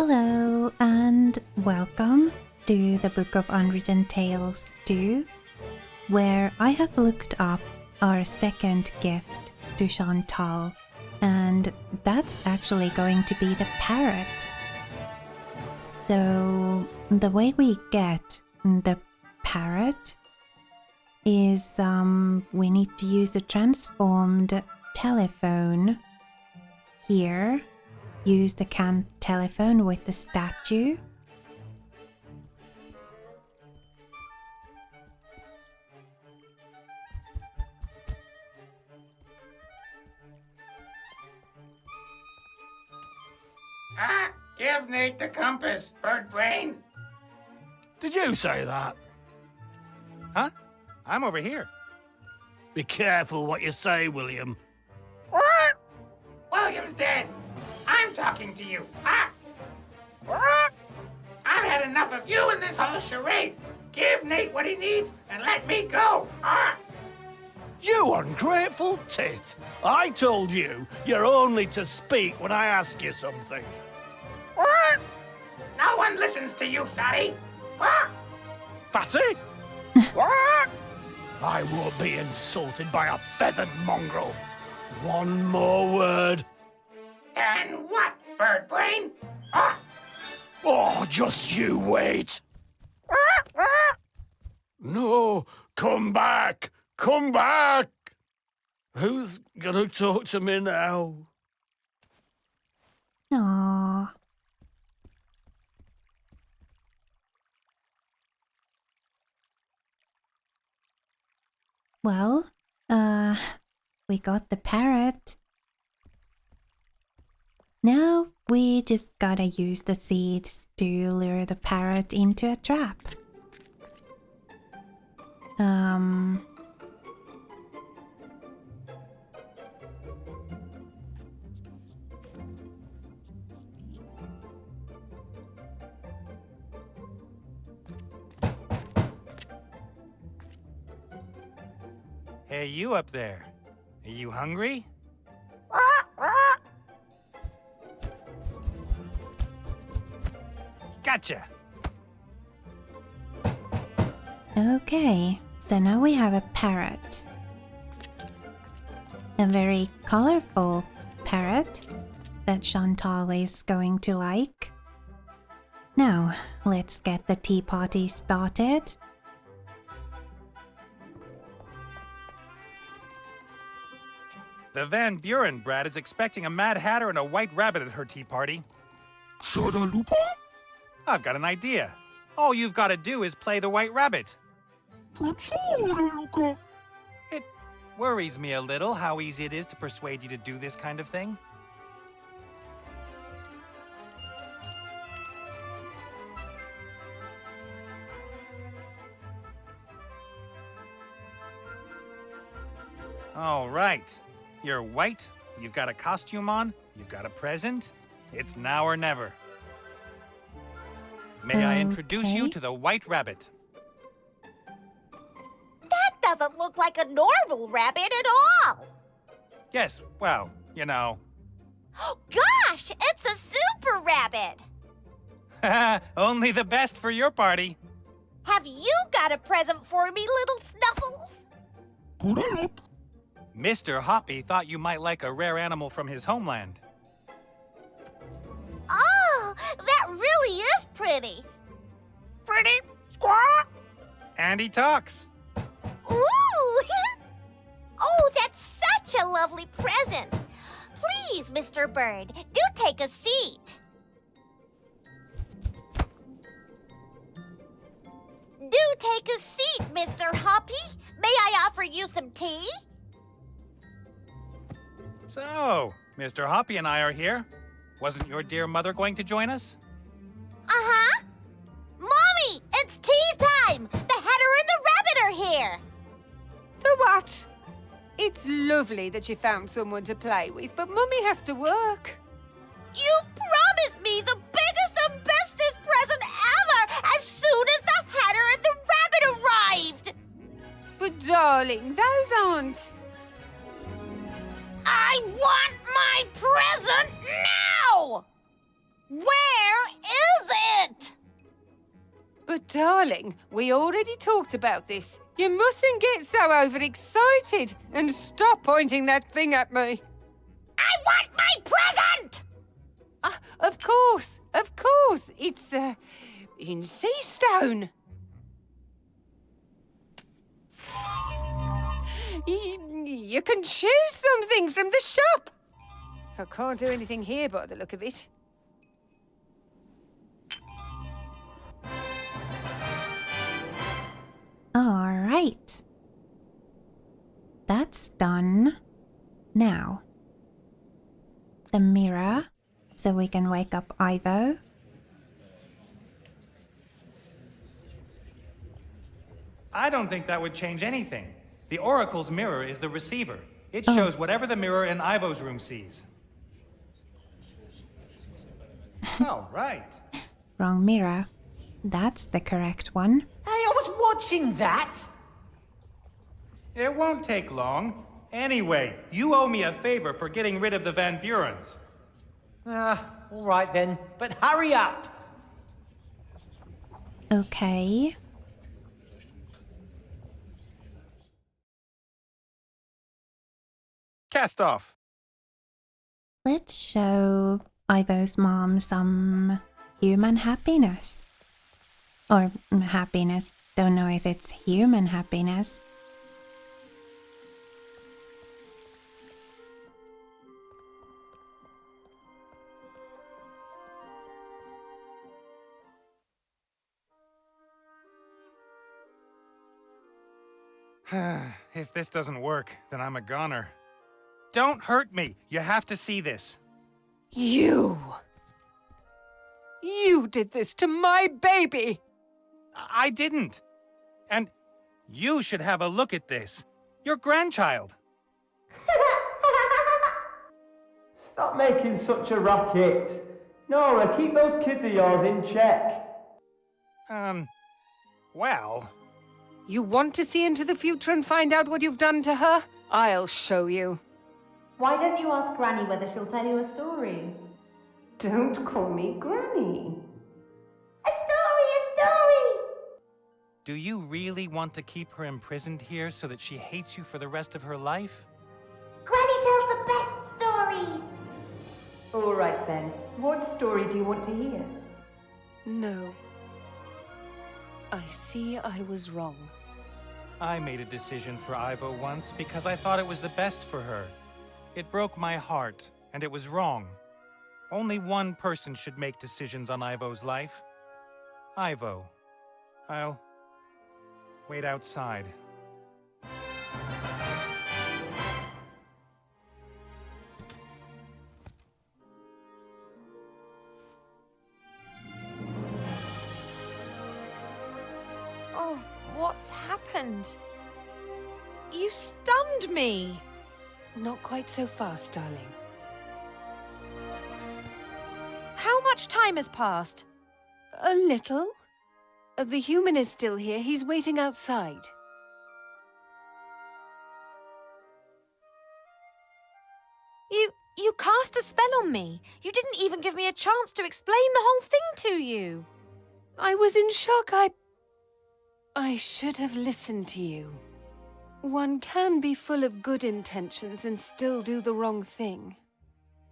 Hello and welcome to the Book of Unwritten Tales 2, where I have looked up our second gift to Chantal, and that's actually going to be the parrot. So the way we get the parrot is we need to use a transformed telephone here. Use the canned telephone with the statue. Give Nate the compass, bird brain. Did you say that? Huh? I'm over here. Be careful what you say, William. What? William's dead. I'm talking to you. What? I've had enough of you and this whole charade. Give Nate what he needs and let me go. You ungrateful tit! I told you you're only to speak when I ask you something. What? No one listens to you, fatty. What? Fatty? What? I won't be insulted by a feathered mongrel. One more word. And what, bird brain? Oh, just you wait. No, come back. Come back. Who's gonna talk to me now? Aww. Well, we got the parrot. Now we just gotta use the seeds to lure the parrot into a trap. Hey, you up there. Are you hungry? Gotcha. Okay, so now we have a parrot. A very colorful parrot that Chantal is going to like. Now, let's get the tea party started. The Van Buren brat is expecting a Mad Hatter and a White Rabbit at her tea party. I've got an idea. All you've got to do is play the White Rabbit. It worries me a little how easy it is to persuade you to do this kind of thing. All right. You're white, you've got a costume on, you've got a present. It's now or never. May I introduce you to the White Rabbit? That doesn't look like a normal rabbit at all. Yes, well, you know. Gosh, it's a super rabbit. Only the best for your party. Have you got a present for me, little Snuffles? Mr. Hoppy thought you might like a rare animal from his homeland. Oh, that really is pretty. Pretty? Squawk? And he talks. Ooh! Oh, that's such a lovely present. Please, Mr. Bird, do take a seat. Do take a seat, Mr. Hoppy. May I offer you some tea? So, Mr. Hoppy and I are here. Wasn't your dear mother going to join us? Uh-huh. Mommy, it's tea time! The Hatter and the Rabbit are here! The what? It's lovely that you found someone to play with, but Mummy has to work. You promised me the biggest and bestest present ever as soon as the Hatter and the Rabbit arrived! But darling, those aren't... I want my present now! Where But darling, we already talked about this. You mustn't get so overexcited and stop pointing that thing at me. I want my present! Of course. It's, in sea stone. You can choose something from the shop. I can't do anything here by the look of it. All right. That's done. Now, the mirror, so we can wake up Ivo. I don't think that would change anything. The Oracle's mirror is the receiver. It shows whatever the mirror in Ivo's room sees. Oh, right. Wrong mirror. That's the correct one. Hey, I was watching that! It won't take long. Anyway, you owe me a favor for getting rid of the Van Burens. All right then, but hurry up! Okay. Cast off. Let's show Ivo's mom some human happiness. Or happiness. Don't know if it's human happiness. If this doesn't work, then I'm a goner. Don't hurt me. You have to see this. You did this to my baby. I didn't. And you should have a look at this. Your grandchild. Stop making such a racket. Nora, keep those kids of yours in check. Well... You want to see into the future and find out what you've done to her? I'll show you. Why don't you ask Granny whether she'll tell you a story? Don't call me Granny. A story! Do you really want to keep her imprisoned here so that she hates you for the rest of her life? Granny tells the best stories. All right then. What story do you want to hear? No. I see I was wrong. I made a decision for Ivo once because I thought it was the best for her. It broke my heart, and it was wrong. Only one person should make decisions on Ivo's life. Ivo. I'll wait outside. Oh, what's happened? You stunned me! Not quite so fast, darling. How much time has passed? A little. The human is still here. He's waiting outside. You cast a spell on me. You didn't even give me a chance to explain the whole thing to you. I was in shock. I should have listened to you. One can be full of good intentions and still do the wrong thing.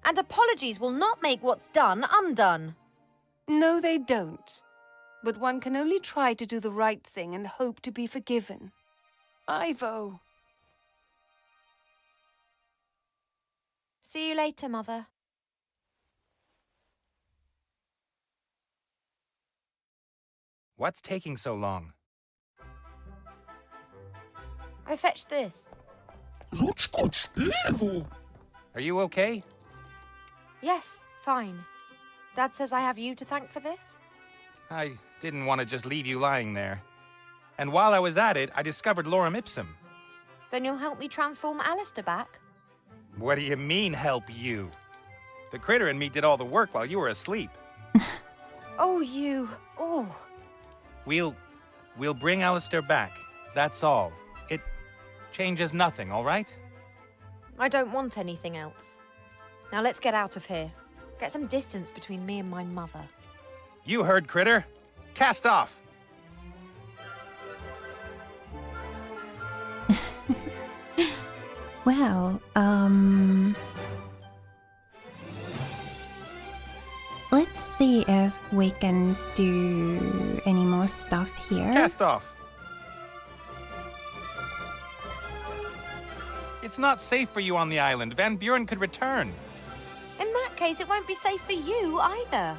And apologies will not make what's done undone. No, they don't. But one can only try to do the right thing and hope to be forgiven. Ivo. See you later, Mother. What's taking so long? I fetched this. Are you okay? Yes, fine. Dad says I have you to thank for this. I didn't want to just leave you lying there. And while I was at it, I discovered Lorem Ipsum. Then you'll help me transform Alistair back? What do you mean, help you? The critter and me did all the work while you were asleep. Oh, you. Oh. We'll bring Alistair back. That's all. It changes nothing, all right? I don't want anything else. Now let's get out of here. Get some distance between me and my mother. You heard, critter. Cast off. Well, let's see if we can do any more stuff here. Cast off. It's not safe for you on the island. Van Buren could return. In that case, it won't be safe for you either.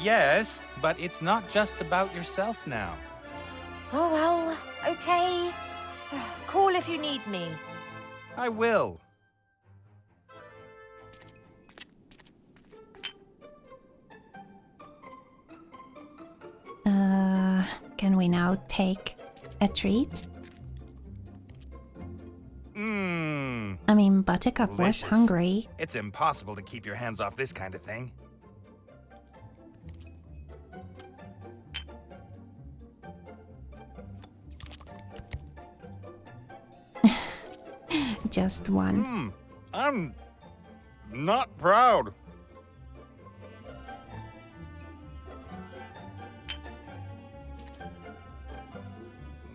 Yes, but it's not just about yourself now. Oh, well, okay. Call if you need me. I will. Can we now take a treat? I mean, Buttercup was Delicious. hungry. It's impossible to keep your hands off this kind of thing. Just one. I'm not proud.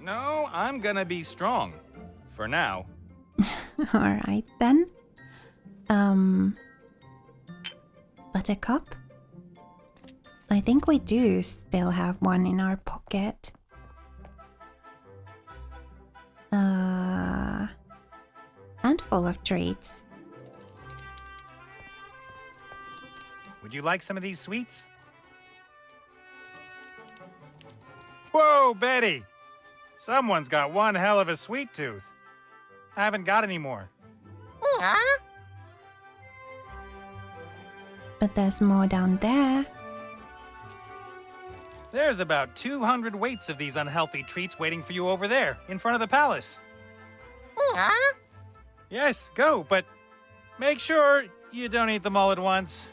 No, I'm gonna be strong. For now. Alright then. Buttercup? I think we do still have one in our pocket. Handful of treats. Would you like some of these sweets? Whoa, Betty! Someone's got one hell of a sweet tooth. I haven't got any more. But there's more down there. There's about 200 weights of these unhealthy treats waiting for you over there, in front of the palace. Yes, go, but make sure you don't eat them all at once.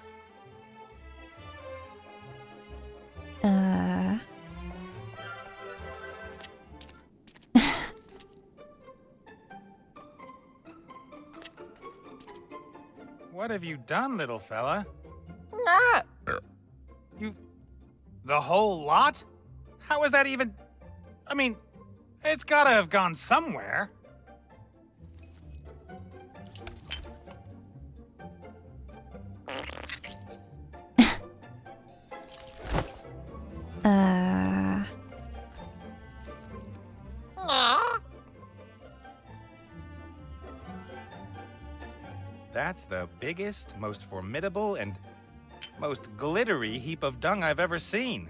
What have you done, little fella? You... the whole lot? How is that even... I mean, it's gotta have gone somewhere. That's the biggest, most formidable, and most glittery heap of dung I've ever seen.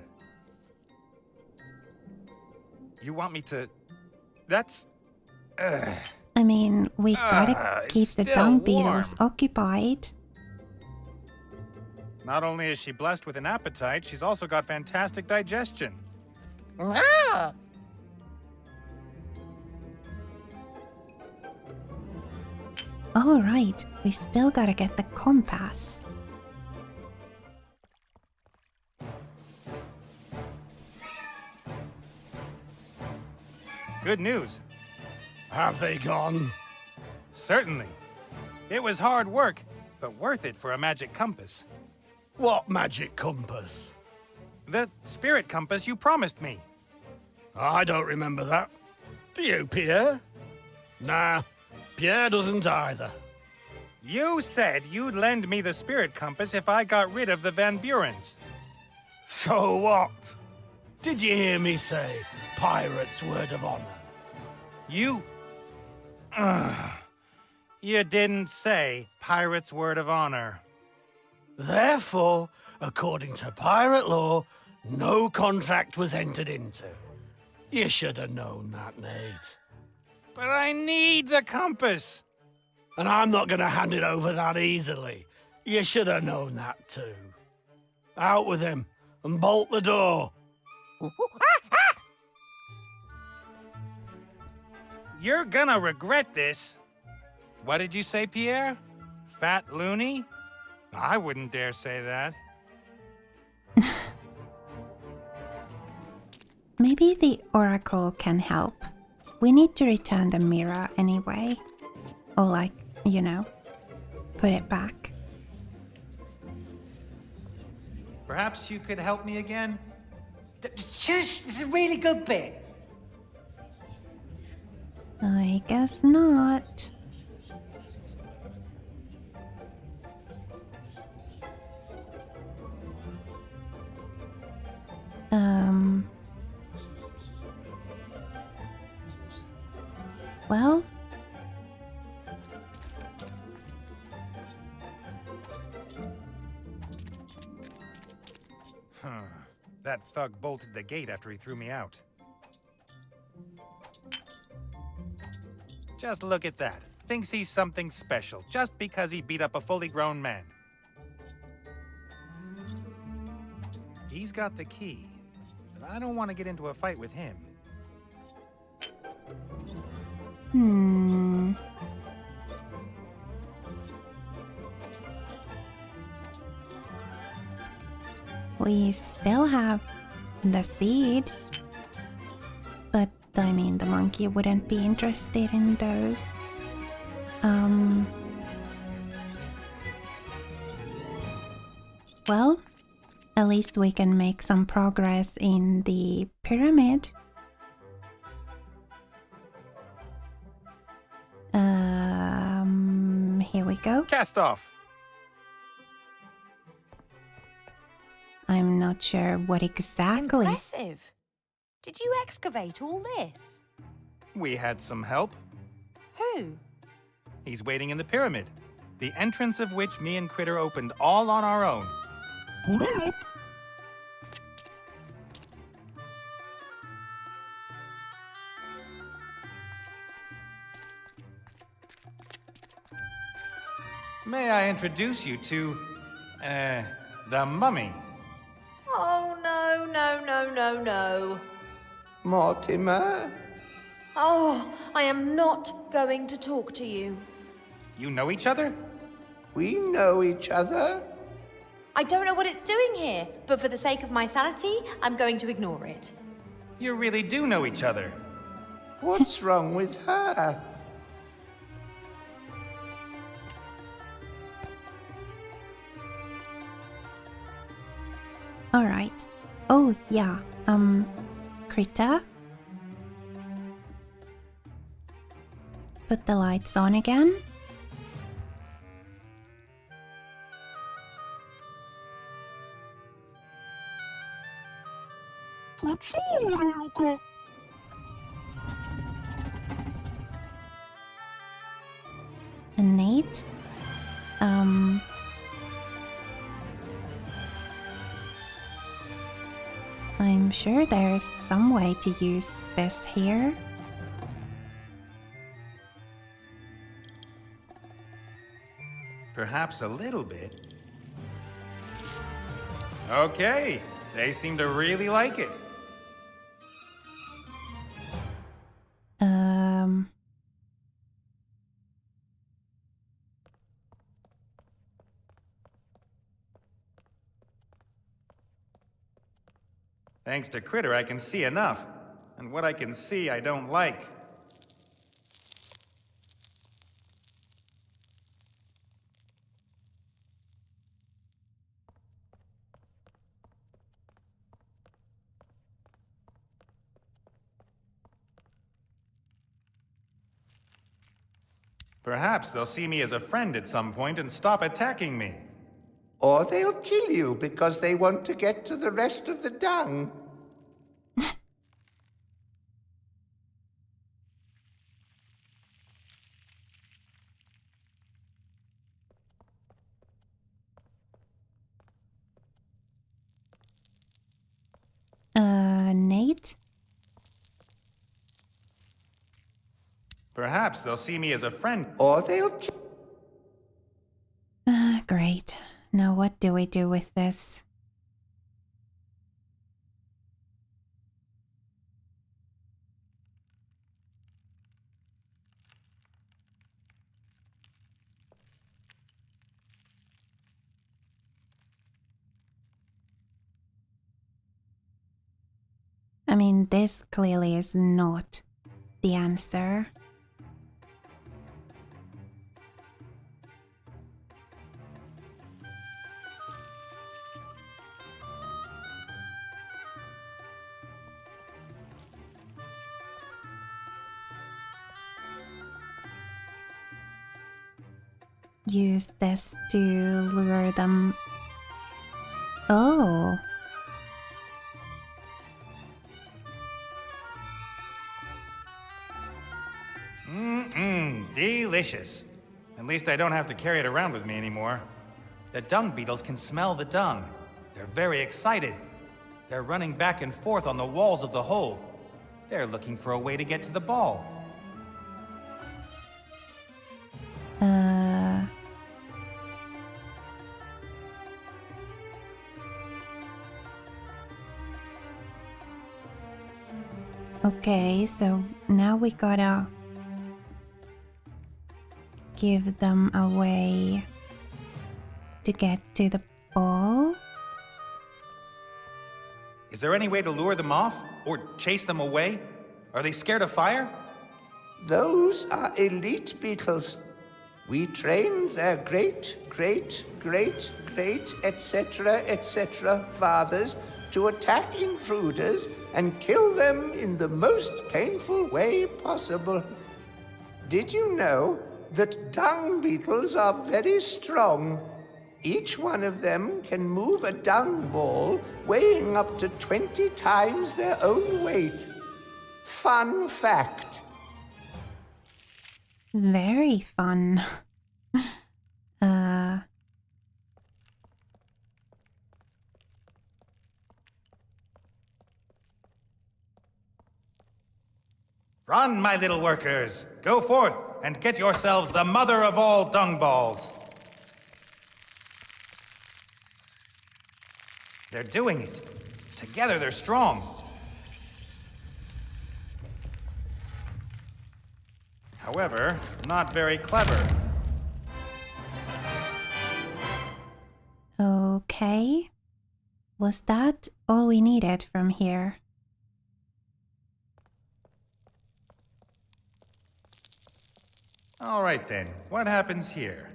You want me to... That's... I mean, we gotta keep the still dung warm. beetles occupied. Not only is she blessed with an appetite, she's also got fantastic digestion. All right, we still gotta get the compass. Good news. Have they gone? Certainly. It was hard work, but worth it for a magic compass. What magic compass? The spirit compass you promised me. I don't remember that. Do you, Pierre? Nah, Pierre doesn't either. You said you'd lend me the spirit compass if I got rid of the Van Burens. So what? Did you hear me say pirate's word of honor? You... You didn't say pirate's word of honor. Therefore, according to pirate law, no contract was entered into. You should have known that, Nate. But I need the compass. And I'm not going to hand it over that easily. You should have known that too. Out with him and bolt the door. You're gonna regret this. What did you say, Pierre? Fat loony? I wouldn't dare say that. Maybe the oracle can help. We need to return the mirror anyway. Or like, you know, put it back. Perhaps you could help me again? Shush, this is a really good bit. I guess not. Um. Well, That thug bolted the gate after he threw me out. Just look at that. Thinks he's something special just because he beat up a fully grown man. He's got the key, but I don't want to get into a fight with him. We still have the seeds. But, I mean, the monkey wouldn't be interested in those. Well, at least we can make some progress in the pyramid. Here we go. Cast off! I'm not sure what exactly. Impressive. Did you excavate all this? We had some help. Who? He's waiting in the pyramid, the entrance of which me and Critter opened all on our own. May I introduce you to, the mummy? Oh, no, no, no, no, no. Mortimer? Oh, I am not going to talk to you. You know each other? We know each other? I don't know what it's doing here, but for the sake of my sanity, I'm going to ignore it. You really do know each other. What's wrong with her? Alright. Oh, yeah. Critter? Put the lights on again. And Nate? I'm sure there's some way to use this here. Perhaps a little bit. Okay, they seem to really like it. Thanks to Critter, I can see enough. And what I can see, I don't like. Perhaps they'll see me as a friend at some point and stop attacking me. Or they'll kill you because they want to get to the rest of the dung. Nate? Perhaps they'll see me as a friend. Or they'll kill... Great. Now what do we do with this? I mean, this clearly is not the answer. Use this to lure them. Oh. delicious. At least I don't have to carry it around with me anymore. The dung beetles can smell the dung. They're very excited. They're running back and forth on the walls of the hole. They're looking for a way to get to the ball. Okay, so now we gotta give them a way to get to the ball. Is there any way to lure them off? Or chase them away? Are they scared of fire? Those are elite beetles. We trained their great, etc. fathers to attack intruders and kill them in the most painful way possible. Did you know that dung beetles are very strong? Each one of them can move a dung ball weighing up to 20 times their own weight. Fun fact. Very fun. Run, my little workers! Go forth and get yourselves the mother of all dung balls! They're doing it. Together they're strong. However, not very clever. Okay. Was that all we needed from here? All right then, what happens here?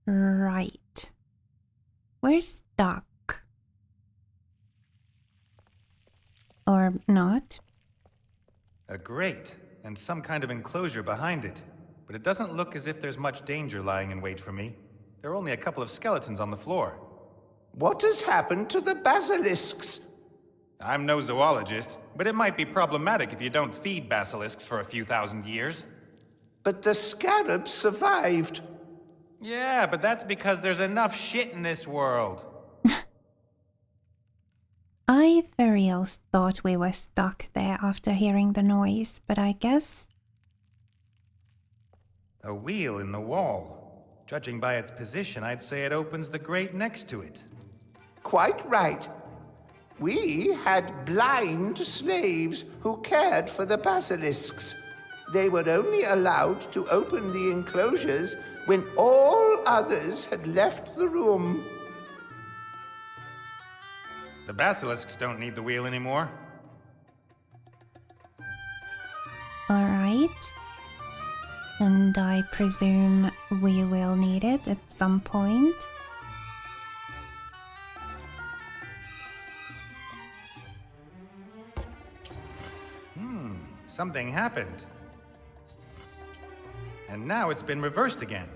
Right. We're stuck. Or not. A grate, and some kind of enclosure behind it. But it doesn't look as if there's much danger lying in wait for me. There are only a couple of skeletons on the floor. What has happened to the basilisks? I'm no zoologist, but it might be problematic if you don't feed basilisks for a few thousand years. But the scarabs survived. Yeah, but that's because there's enough shit in this world. I for reals thought we were stuck there after hearing the noise, but I guess... A wheel in the wall. Judging by its position, I'd say it opens the grate next to it. Quite right. We had blind slaves who cared for the basilisks. They were only allowed to open the enclosures when all others had left the room. The basilisks don't need the wheel anymore. Alright. And I presume we will need it at some point. Something happened. And now it's been reversed again.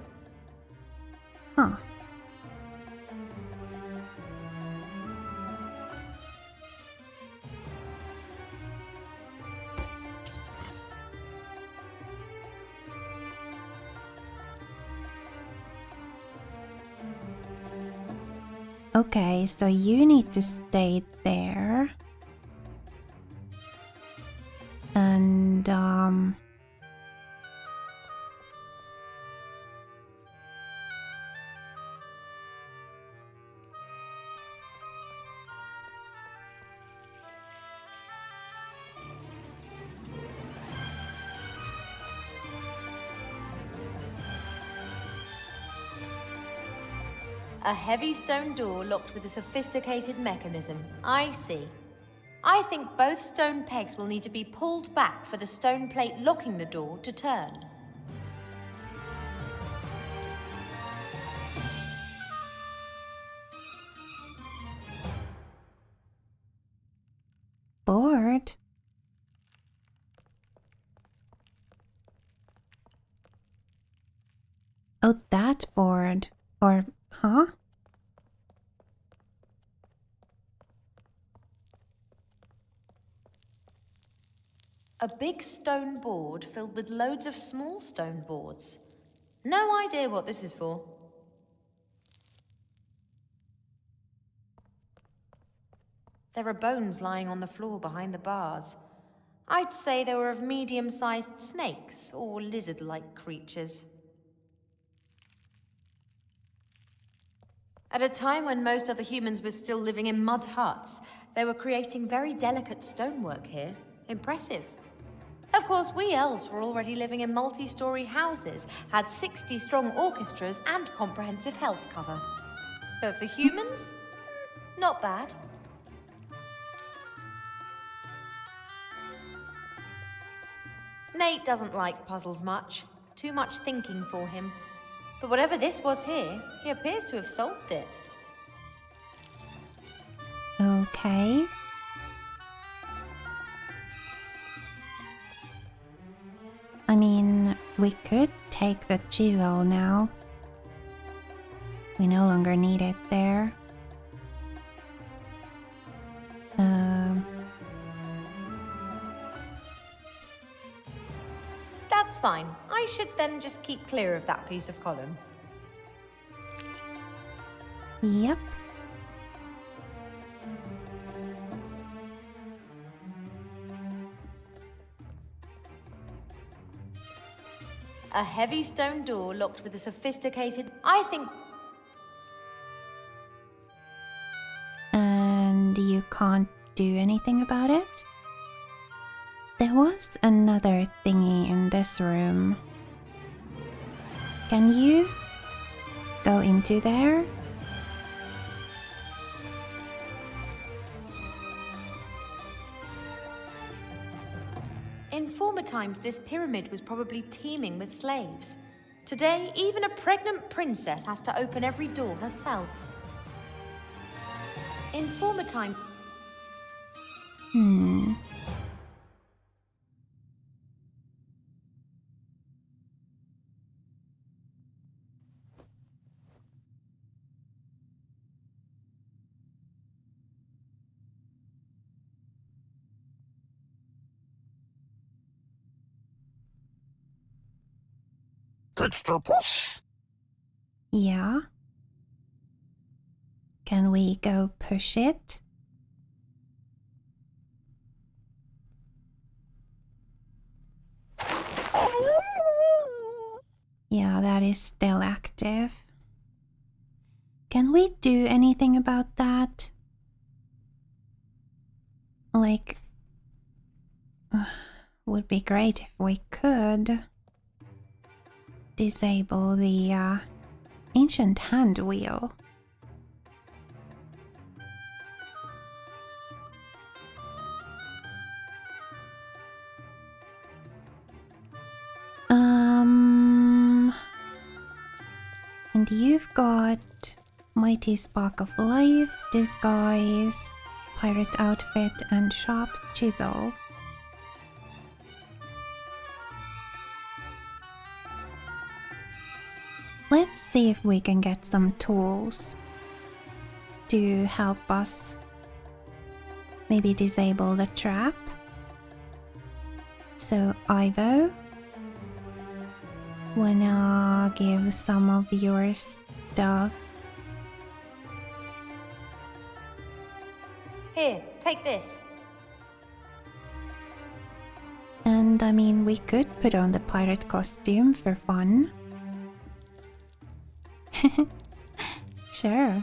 Huh. Okay, so you need to stay there. And, A heavy stone door locked with a sophisticated mechanism. I see. I think both stone pegs will need to be pulled back for the stone plate locking the door to turn. bored. Oh, that board. Or, huh? A big stone board filled with loads of small stone boards. No idea what this is for. There are bones lying on the floor behind the bars. I'd say they were of medium-sized snakes or lizard-like creatures. At a time when most other humans were still living in mud huts, they were creating very delicate stonework here. Impressive. Of course, we elves were already living in multi-story houses, had 60-strong orchestras and comprehensive health cover. But for humans, not bad. Nate doesn't like puzzles much. Too much thinking for him. But whatever this was here, he appears to have solved it. Okay. I mean, we could take the chisel now. We no longer need it there. That's fine. I should then just keep clear of that piece of column. Yep. A heavy stone door locked with a sophisticated... I think... And you can't do anything about it? There was another thingy in this room. Can you go into there? In former times, this pyramid was probably teeming with slaves. Today, even a pregnant princess has to open every door herself. In former times... Yeah. Can we go push it? Yeah, that is still active. Can we do anything about that? Like, would be great if we could disable the ancient hand wheel. And you've got Mighty Spark of Life, Disguise, Pirate Outfit, and Sharp Chisel. Let's see if we can get some tools to help us maybe disable the trap. So, Ivo, wanna give some of your stuff? Here, take this. And I mean, we could put on the pirate costume for fun. Sure.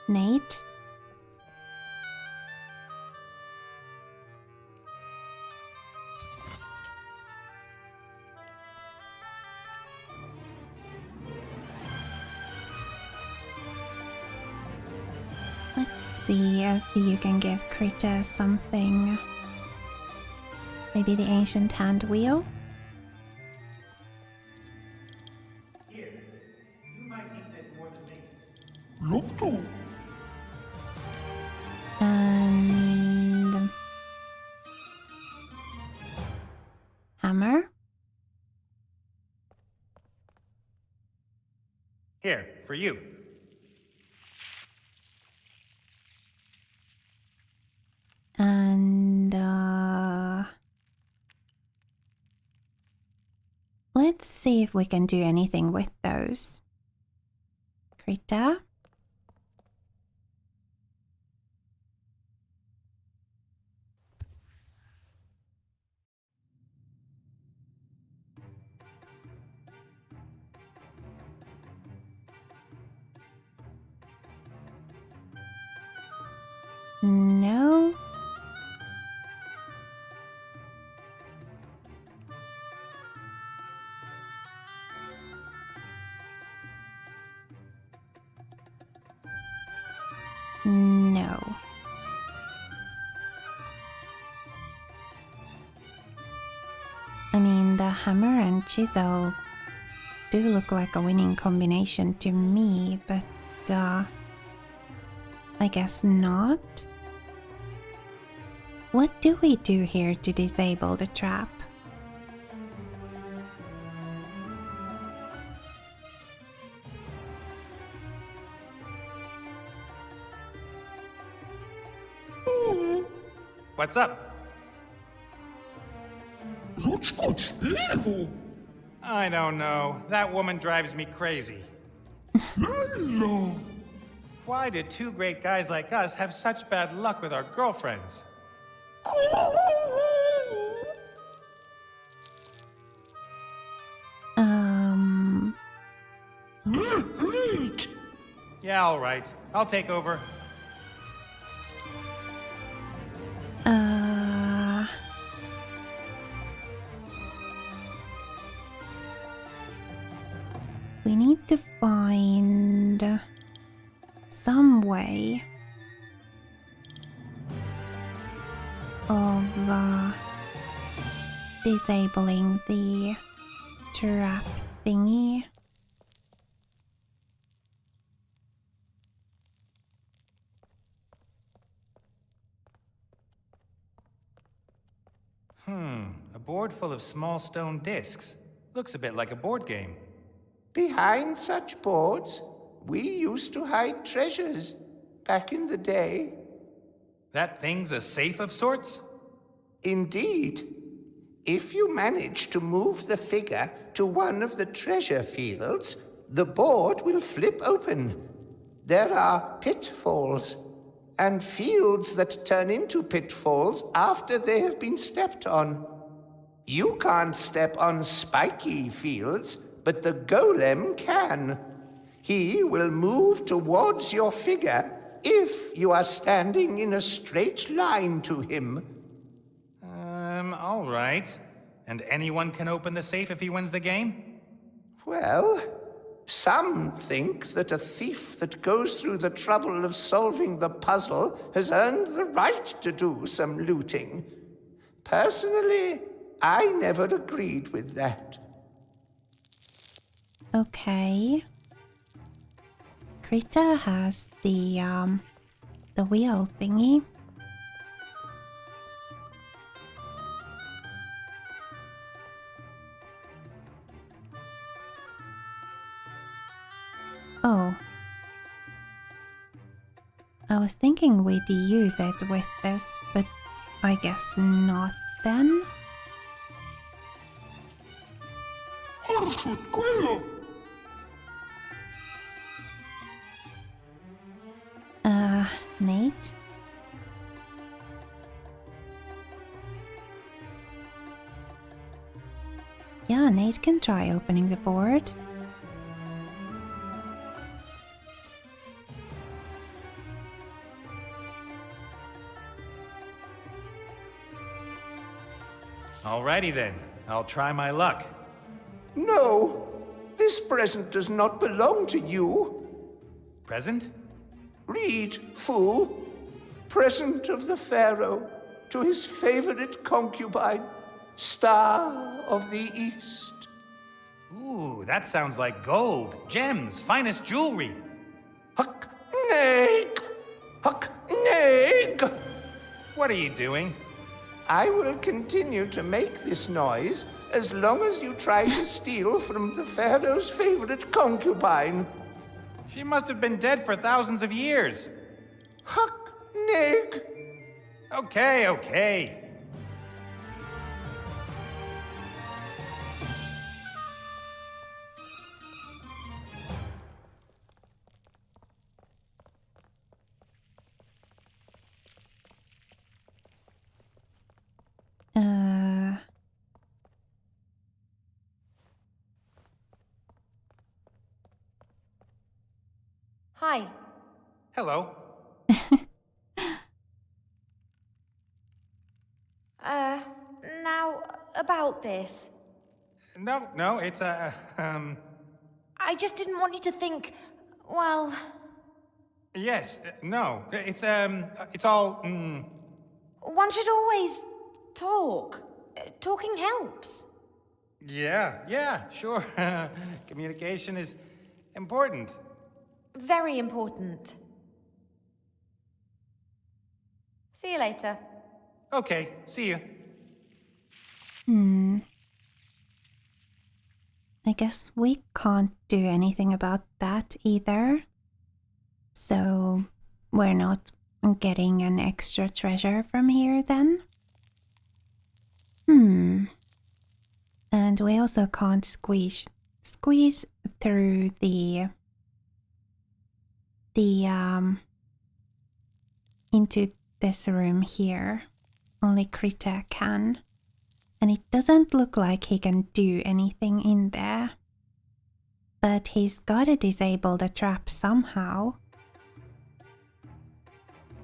Nate? Let's see if you can give Krita something. Maybe the ancient hand wheel? Here, you might need this more than me. Look to. And... hammer? Here, for you. And, let's see if we can do anything with those. Krita? No. No. I mean, the hammer and chisel do look like a winning combination to me, but I guess not. What do we do here to disable the trap? What's up? I don't know. That woman drives me crazy. Mellow! Why do two great guys like us have such bad luck with our girlfriends? Yeah, all right. I'll take over. We need to find some way of disabling the trap thingy. A board full of small stone discs. Looks a bit like a board game. Behind such boards, we used to hide treasures back in the day. That thing's a safe of sorts? Indeed. If you manage to move the figure to one of the treasure fields, the board will flip open. There are pitfalls, and fields that turn into pitfalls after they have been stepped on. You can't step on spiky fields, but the golem can. He will move towards your figure if you are standing in a straight line to him. All right. And anyone can open the safe if he wins the game? Well, some think that a thief that goes through the trouble of solving the puzzle has earned the right to do some looting. Personally, I never agreed with that. Okay. Krita has the wheel thingy. Oh. I was thinking we'd use it with this, but I guess not then. Nate? Yeah, Nate can try opening the board. Alrighty then. I'll try my luck. No! This present does not belong to you. Present? Read, fool. Present of the Pharaoh to his favorite concubine, Star of the East. Ooh, that sounds like gold, gems, finest jewelry. Huck Neg! Huck Neg! What are you doing? I will continue to make this noise as long as you try to steal from the Pharaoh's favorite concubine. She must have been dead for thousands of years. Huck, Nig. Okay, okay. Hi. Hello. Now, about this. No, it's I just didn't want you to think, well... Yes, no, it's all, One should always talk. Talking helps. Yeah, sure. Communication is important. Very important. See you later. Okay, see you. I guess we can't do anything about that either. So we're not getting an extra treasure from here then? And we also can't squeeze through the into this room here. Only Critter can. And it doesn't look like he can do anything in there. But he's gotta disable the trap somehow.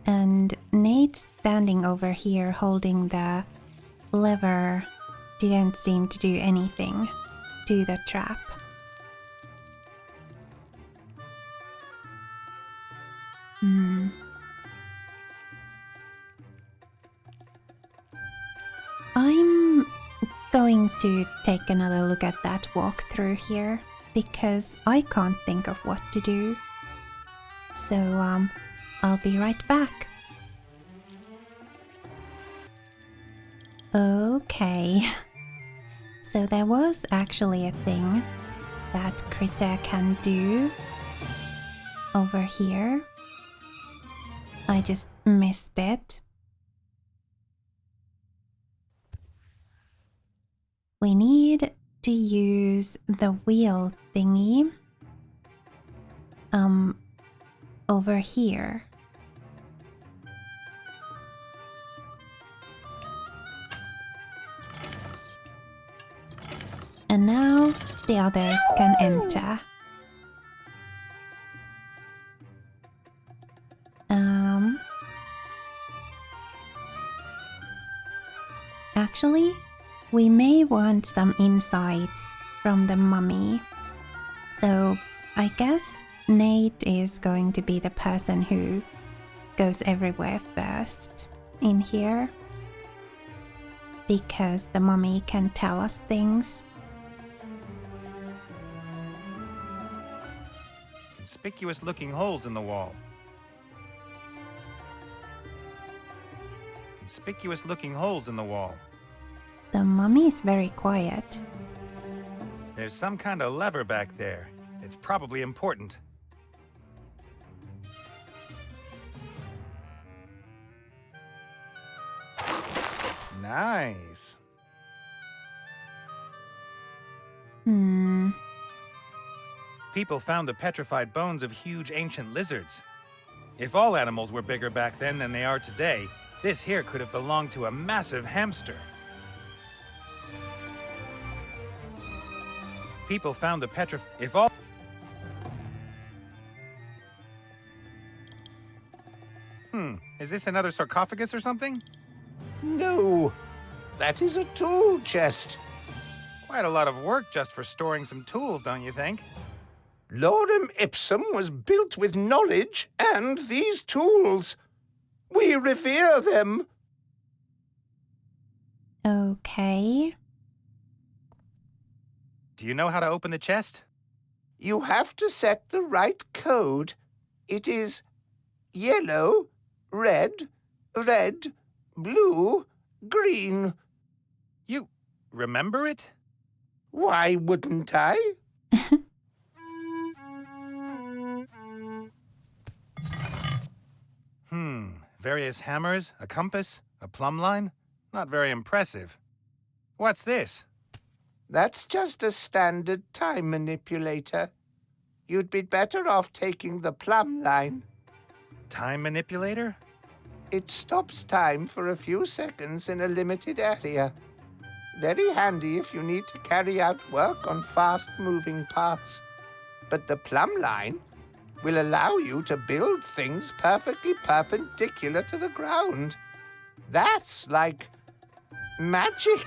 And Nate standing over here holding the lever didn't seem to do anything to the trap. I'm going to take another look at that walkthrough here because I can't think of what to do. So I'll be right back. Okay. So there was actually a thing that Critter can do over here. I just missed it. We need to use the wheel thingy over here. And now the others can enter. Actually, we may want some insights from the mummy. So I guess Nate is going to be the person who goes everywhere first in here. Because the mummy can tell us things. Conspicuous looking holes in the wall. Conspicuous looking holes in the wall. The mummy's very quiet. There's some kind of lever back there. It's probably important. Nice. People found the petrified bones of huge ancient lizards. If all animals were bigger back then than they are today, this here could have belonged to a massive hamster. People found the Is this another sarcophagus or something? No, that is a tool chest. Quite a lot of work just for storing some tools, don't you think? Lorem Ipsum was built with knowledge and these tools. We revere them. Okay. Do you know how to open the chest? You have to set the right code. It is yellow, red, red, blue, green. You remember it? Why wouldn't I? Various hammers, a compass, a plumb line? Not very impressive. What's this? That's just a standard time manipulator. You'd be better off taking the plumb line. Time manipulator? It stops time for a few seconds in a limited area. Very handy if you need to carry out work on fast-moving parts. But the plumb line will allow you to build things perfectly perpendicular to the ground. That's like magic.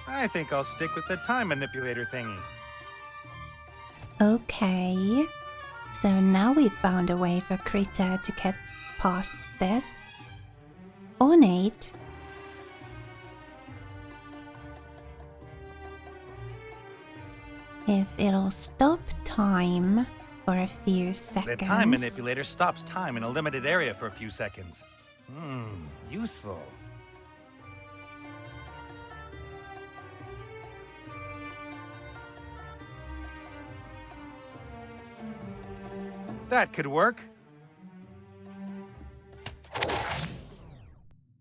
I think I'll stick with the time manipulator thingy. Okay. So now we've found a way for Krita to get past this. Ornate. If it'll stop time for a few seconds. The time manipulator stops time in a limited area for a few seconds. Useful. That could work.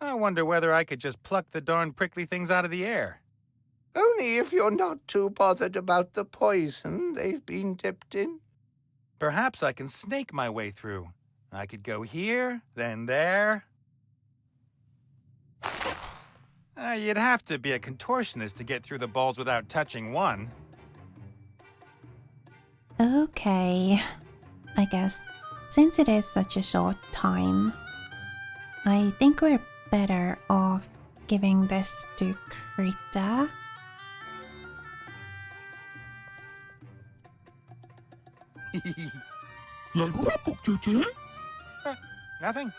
I wonder whether I could just pluck the darn prickly things out of the air. Only if you're not too bothered about the poison they've been dipped in. Perhaps I can snake my way through. I could go here, then there. You'd have to be a contortionist to get through the balls without touching one. Okay. I guess since it is such a short time, I think we're better off giving this to Krita. Nothing.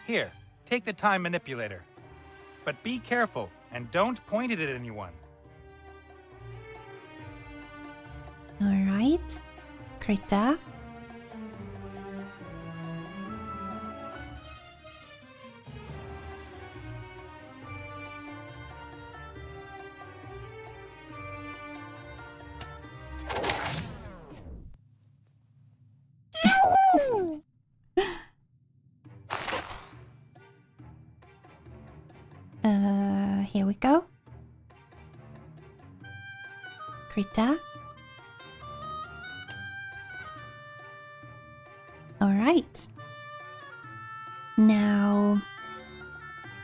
Here, take the time manipulator. But be careful and don't point it at anyone. Alright. Krita. Here we go. Krita. All right. Now,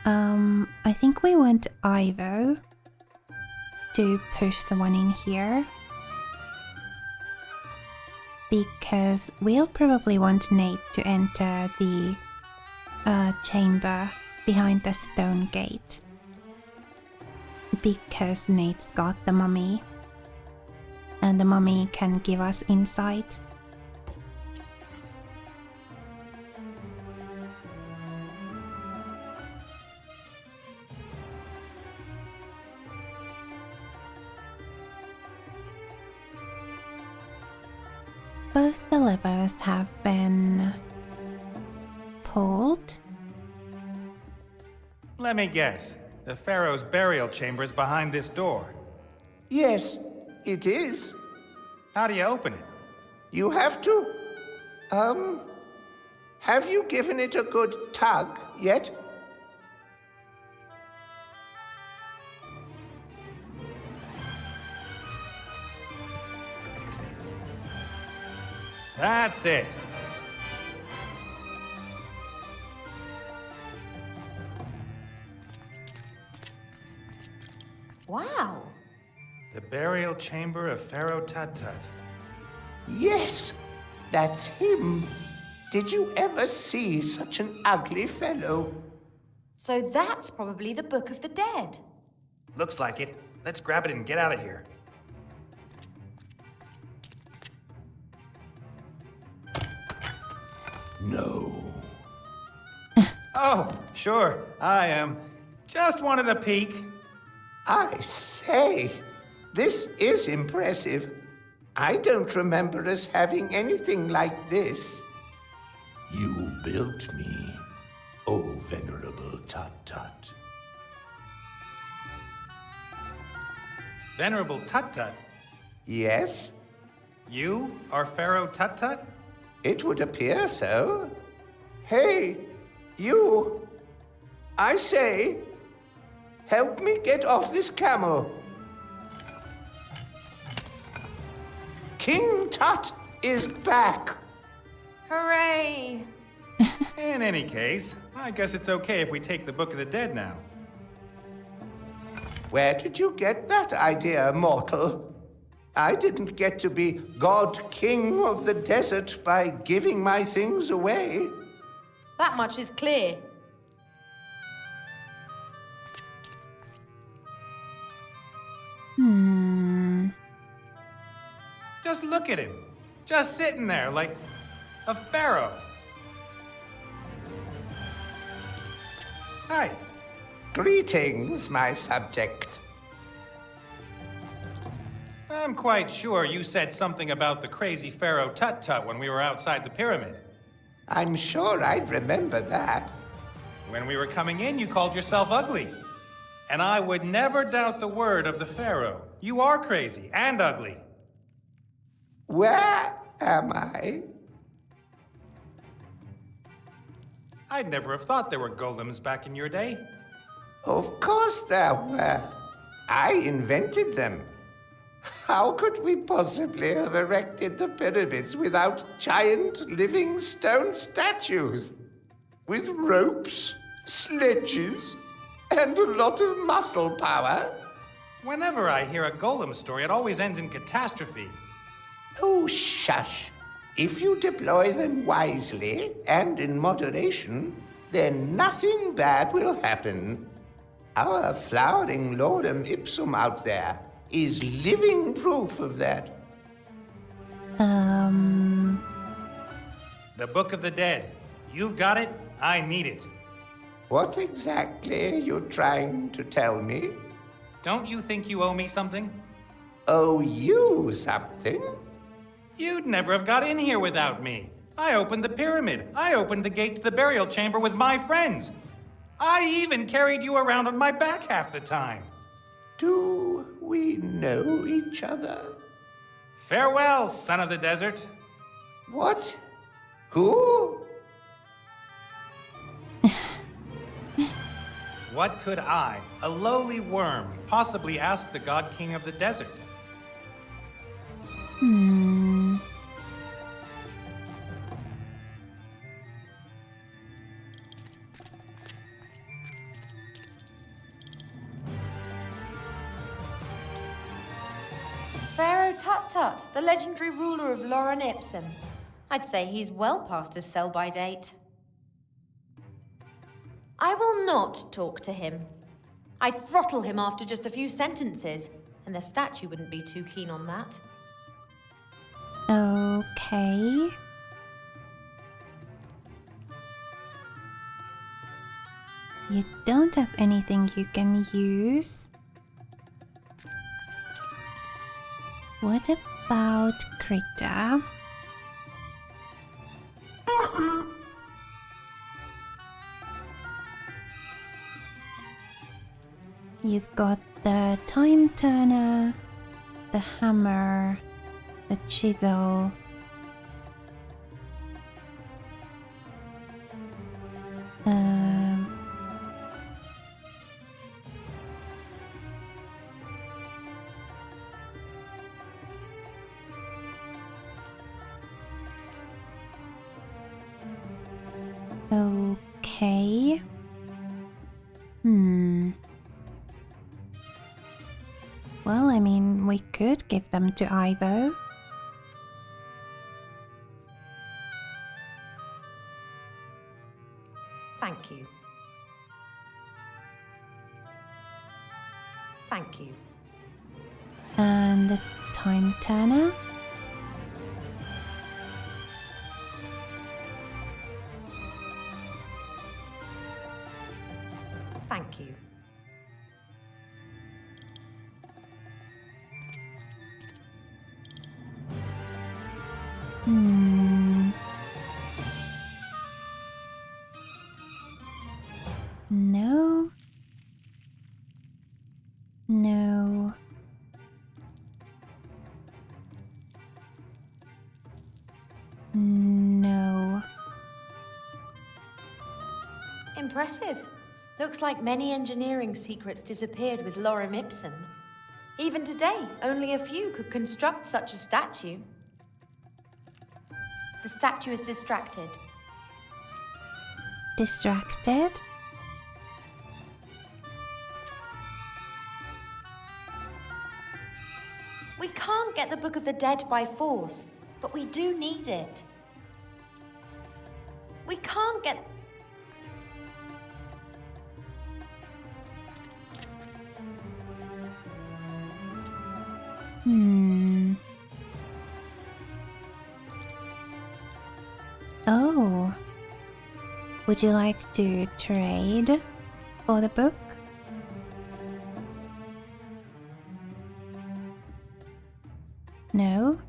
I think we want Ivo to push the one in here, because we'll probably want Nate to enter the chamber behind the stone gate, because Nate's got the mummy and the mummy can give us insight. Both the levers have been pulled. Let me guess. The Pharaoh's burial chamber is behind this door. Yes, it is. How do you open it? You have to... have you given it a good tug yet? That's it. Wow. The burial chamber of Pharaoh Tut-Tut. Yes, that's him. Did you ever see such an ugly fellow? So that's probably the Book of the Dead. Looks like it. Let's grab it and get out of here. No. Oh, sure. I just wanted a peek. I say, this is impressive. I don't remember us having anything like this. You built me, O venerable Tut-Tut. Venerable Tut-Tut? Yes, You are Pharaoh Tut-Tut? it would appear so. Hey, you! I say, help me get off this camel. King Tut is back. Hooray! In any case, I guess it's okay if we take the Book of the Dead now. Where did you get that idea, mortal? I didn't get to be God King of the desert by giving my things away. That much is clear. Just look at him. Just sitting there like a pharaoh. Hi. Greetings, my subject. I'm quite sure you said something about the crazy Pharaoh Tut-Tut when we were outside the pyramid. I'm sure I'd remember that. When we were coming in, you called yourself ugly. And I would never doubt the word of the Pharaoh. You are crazy and ugly. Where am I? I'd never have thought there were golems back in your day. Of course there were. I invented them. How could we possibly have erected the pyramids without giant living stone statues? With ropes, sledges, and a lot of muscle power? Whenever I hear a golem story, it always ends in catastrophe. Oh, shush. If you deploy them wisely and in moderation, then nothing bad will happen. Our flowering lordum ipsum out there is living proof of that. The Book of the Dead. You've got it. I need it. What exactly are you trying to tell me? Don't you think you owe me something? Owe you something? You'd never have got in here without me. I opened the pyramid. I opened the gate to the burial chamber with my friends. I even carried you around on my back half the time. Do we know each other? Farewell, son of the desert. What? Who? What could I, a lowly worm, possibly ask the God King of the desert? Pharaoh Tut-Tut, the legendary ruler of Lorem Ipsum. I'd say he's well past his sell-by date. I will not talk to him. I'd throttle him after just a few sentences, and the statue wouldn't be too keen on that. Okay. You don't have anything you can use. What about Critter? You've got the time turner, the hammer, the chisel. Okay. Well, I mean, we could give them to Ivo. Thank you. Thank you. And the time turner. Thank you. No. No. impressive. Looks like many engineering secrets disappeared with lorem ipsum. Even today, only a few could construct such a statue. The statue is distracted. Distracted? We can't get the Book of the Dead by force, but we do need it. We can't get... Oh. Would you like to trade for the book? No?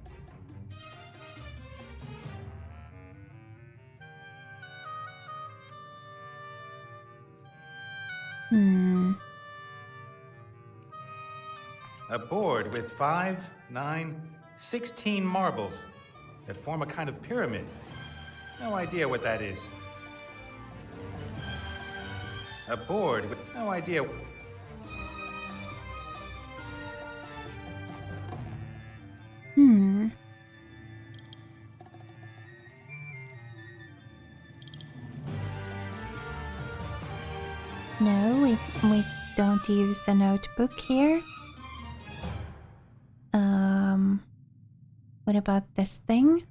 A board with 5, 9, 16 marbles that form a kind of pyramid. No idea what that is. A board with no idea. No, we don't use the notebook here. What about this thing?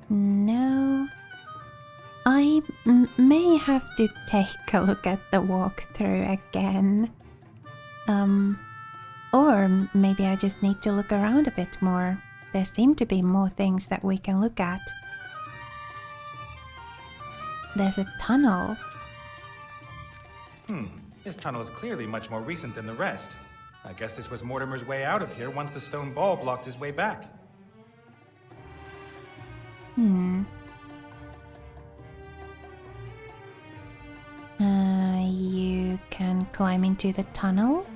No. I may have to take a look at the walkthrough again. Or maybe I just need to look around a bit more. There seem to be more things that we can look at. There's a tunnel. This tunnel is clearly much more recent than the rest. I guess this was Mortimer's way out of here once the stone ball blocked his way back. You can climb into the tunnel?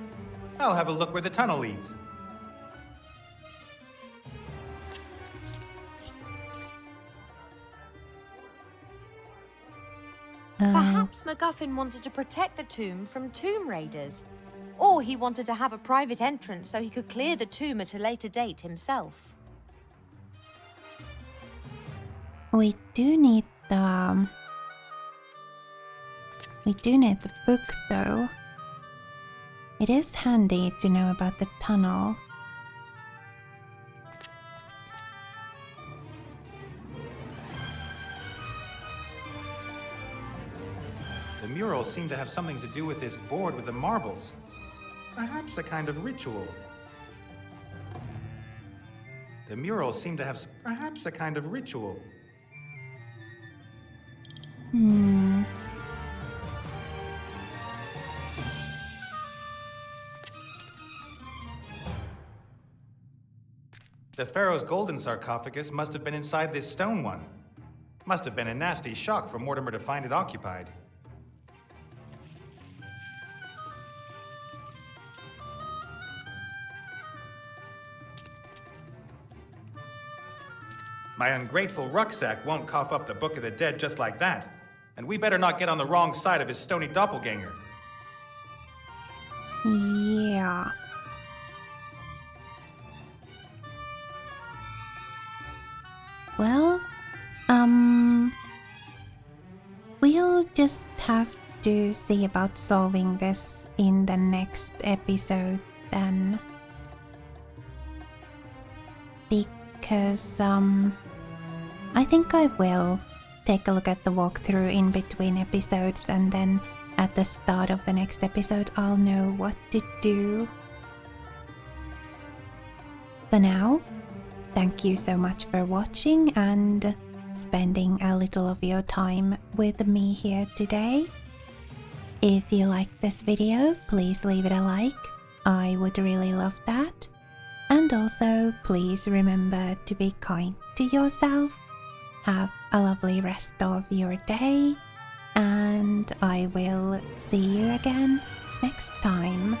I'll have a look where the tunnel leads. Perhaps MacGuffin wanted to protect the tomb from tomb raiders. Or he wanted to have a private entrance so he could clear the tomb at a later date himself. We do need the... We do need the book, though. It is handy to know about the tunnel. The murals seem to have something to do with this board with the marbles. Perhaps a kind of ritual. The murals seem to have perhaps a kind of ritual. The pharaoh's golden sarcophagus must have been inside this stone one. Must have been a nasty shock for Mortimer to find it occupied. My ungrateful rucksack won't cough up the Book of the Dead just like that. And we better not get on the wrong side of his stony doppelganger. Yeah. Well, we'll just have to see about solving this in the next episode then. Because, I think I will take a look at the walkthrough in between episodes, and then at the start of the next episode I'll know what to do. For now, thank you so much for watching and spending a little of your time with me here today. If you liked this video, please leave it a like. I would really love that. And also, please remember to be kind to yourself. Have a lovely rest of your day, and I will see you again next time.